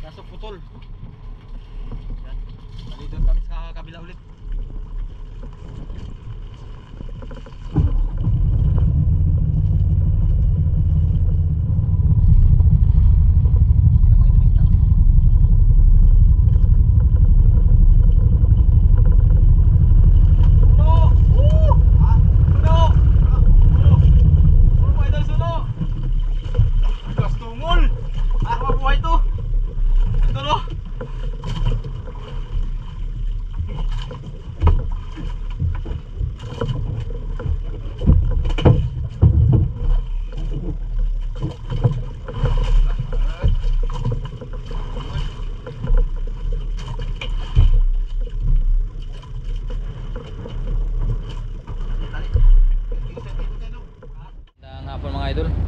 Kaso putol. Yan. Bali doon kami sa kabila ulit.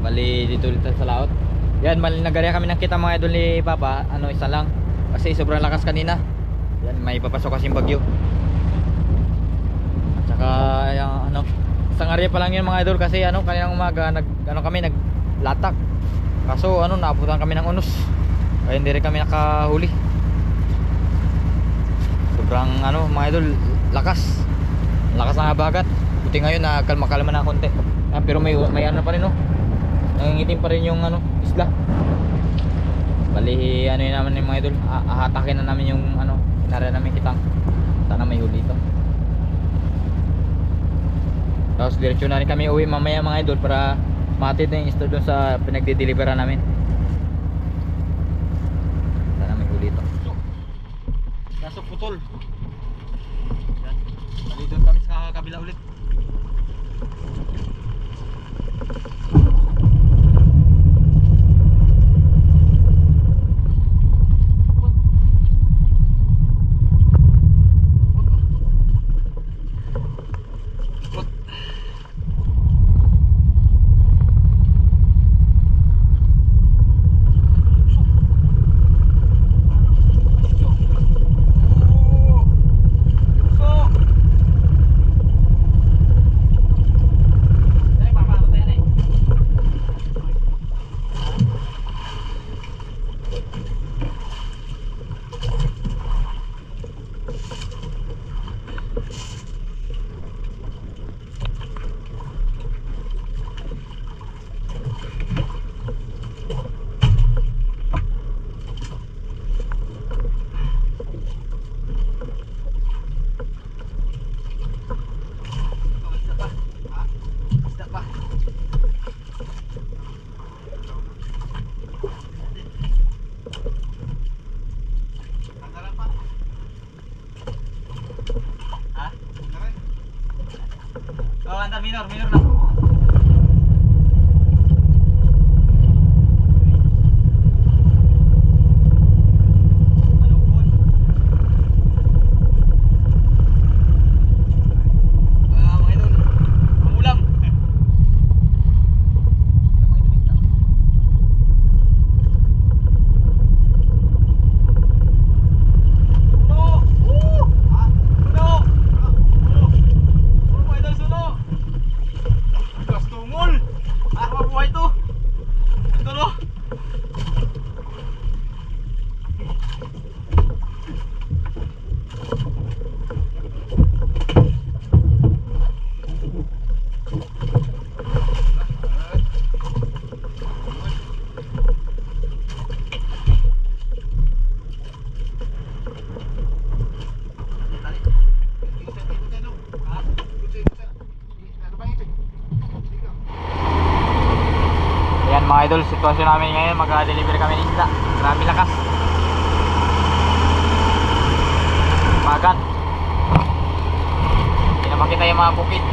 Bali dito sa laot. Yan, mali nagarya kami ng kita mga idol ni Papa. Ano, isa lang. Kasi sobrang lakas kanina. Yan, may papasok kasing bagyo. At saka yung, ano, isang area pa lang yun mga idol. Kasi ano, kaninang umaga kami naglatak. Kaso ano, naabutan kami ng unos. Kaya hindi rin kami nakahuli. Sobrang ano mga idol, lakas. Lakas ng habagat. Buti ngayon na kalma-kalma na konti. Pero may ano pa rin, no. Nangingitim pa rin yung ano, isla. Bali ano yun naman yung mga idol, ahatakin na namin yung ano, inara namin kitang. Sana may huli ito. Tapos diretsyo na rin kami uwi mamaya mga idol para mahatid na yung isla doon sa pinagdi-delivera namin. Sana may huli ito. Kaso putol. Yan. Bali doon kami sa kabila ulit. Minor na. Mga idol, sitwasyon namin ngayon, mag-deliver kami ng isda. Grabe lakas. Magat. Hindi na makita yung mga bukid.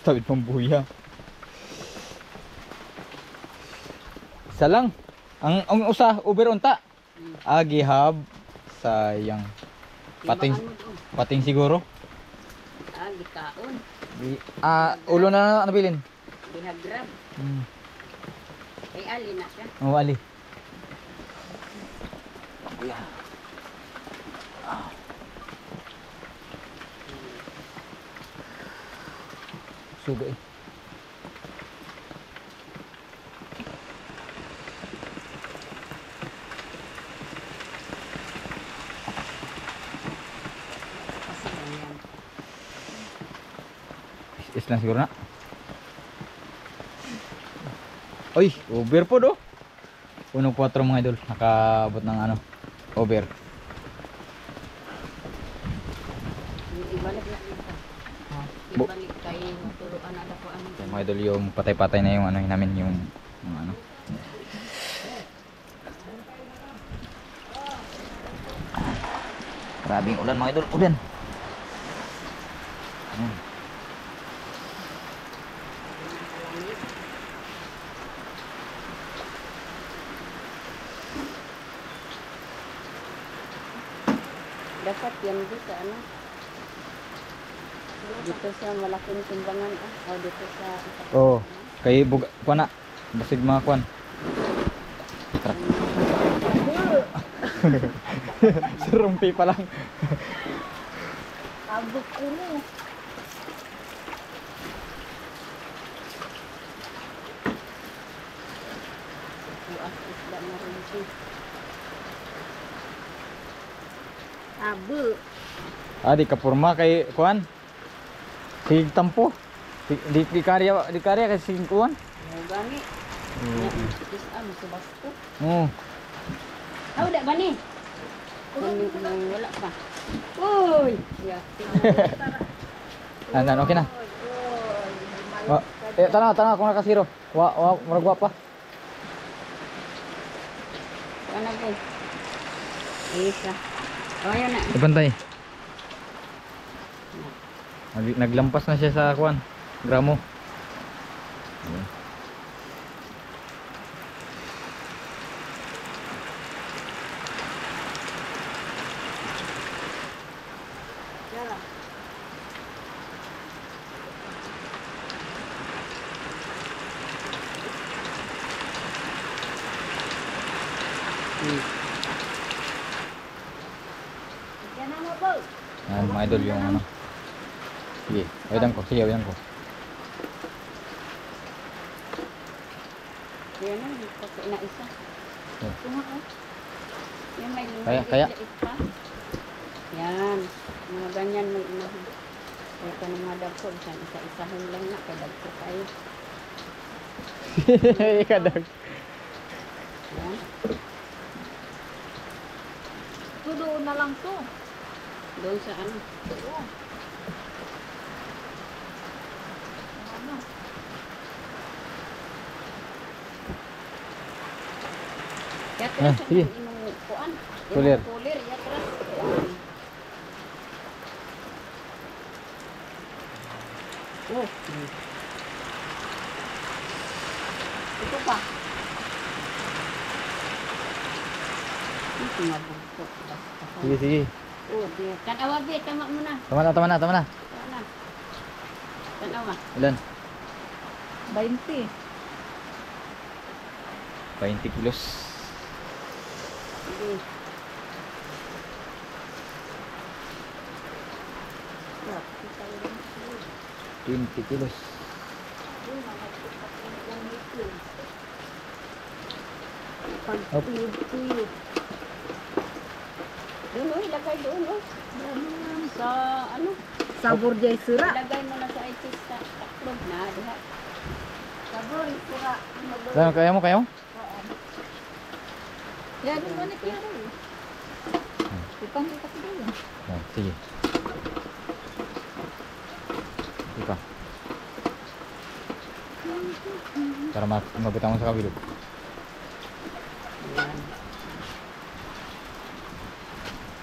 Tawid pambuya. Isa lang. Ang usa Uber unta. Agihab. Sayang. Pating pating siguro. Gikaon. Ulo na ano bilin? Bihagrab. Kay ali na siya. Oh, ali. Suga eh. Kasi ganyan. Is lang siguro na. Oy, Uber po do. 1.4 mga idol, nakaabot ng ano, Uber. Ibalik na dito. Ibalik kay turuan na ko ano. Mga idol, yung patay-patay na yung ano namin, yung ano. Grabing ulan mga idol, ulan. Dapat yan dito ano. Dito sa malaking timbangan o dito sa Oh, kay buga kuan na. Basig mga kuan. Serumpi pa lang. abot ulo. Buas isda na rin ito. Abo. Di kapurma kay kuan. Sig tampo. Di karya kay sig kuan. Mau gani. Isam sa basto. Oh. Aw dak bani. Nang wala pa. Uy. Ya. Ano okay na. Tanah kung nakasiro. Maragwa pa. Ano ko? Isa. Oh, yun na. Ibantay. Naglampas na siya sa kuan. Gramo. Yala. Yan na mo po. Yan mga idol yung ano. Sige, awitan ko. Yan na, kasi na isa. Oh. Tunga ko. Yan may Kaya. pa. Yan. Mga ganyan may inahin. Kaya ka ng mga dagko. Isa-isahin lang na. Kaya dagko tayo. Ikadag. Yan. So, doon na lang to. Doon sa ano. Oo. Ano? Yatras sige. ang inong kuan. Kulir. Kulir, yatras. Oh. Ito pa. Ito nga bugto. Sige. Oh, di. Tanawa, be. Tama mo na. Tama na. Tama na. Tanawa. Ilan? 20. 20 kilos. Sige. Wala, kita lang siya. 20 kilos. Pag-tuyod-tuyod. Doon, oh, ilagay doon, oh. Sa, ano, Sabor jay sura. ilagay mo na sa itis sa taklog na, diha. Sabor, sura. Saan kayo? Yan, doon na kaya rin. Ipang kita ko doon. Oh, sige. Ika. Para mabutang mo sa kabilog. Yan.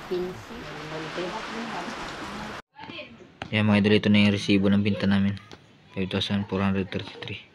Pinsi. Multihap mo, ha? Yan mga idol, ito na yung resibo ng binta namin. 5,433.